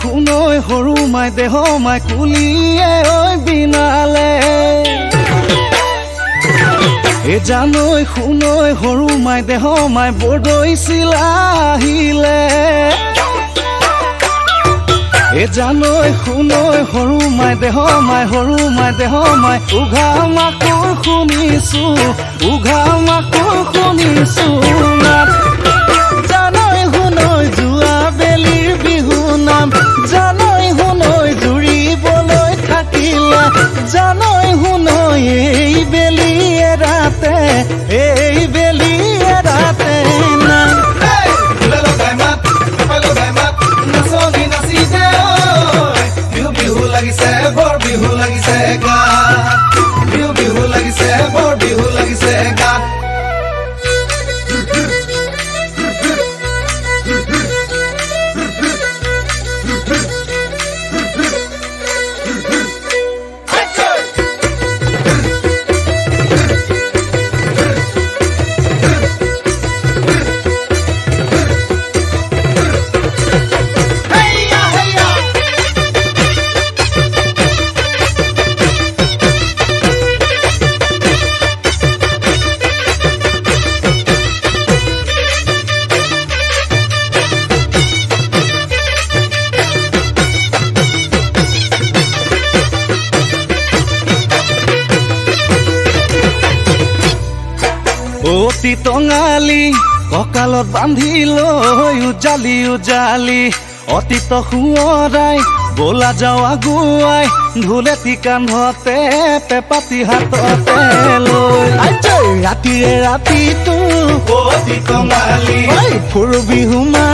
শুনৈ সৰু মাই দেহ মাই কুলিয়ে ঐ বিনালে এ জানৈ শুনৈ সৰু মাই দেহ মাই বৰদৈ চিলা আহিলে এ জানৈ শুনৈ সৰু মাই দেহ মাই উঘা মাকুৰ শুনিছো নাম জানৈ শুনৈ যোৱা বেলিৰ বিহু নাম জানৈ শুনৈ জুৰিবলৈ থাকিলা জানৈ শুনৈ এই বেলি এৰাতে নাম Dhule Logai maat, naচনি নাচি দে বিহু বিহু লাগিছে বৰ বিহু লাগিছে গাত বিহু বিহু লাগিছে বৰ বিহু লাগিছে গাত অতি টঙালি কঁকালত বান্ধি লৈ উজালি অতীত সোঁৱৰাই বলা যাওঁ আগুৱাই ঢোলেটি কান্ধতে পেপাতি হাততে লৈ ৰাতিৰে ৰাতিটো অতি টঙালি ফুৰ বিহু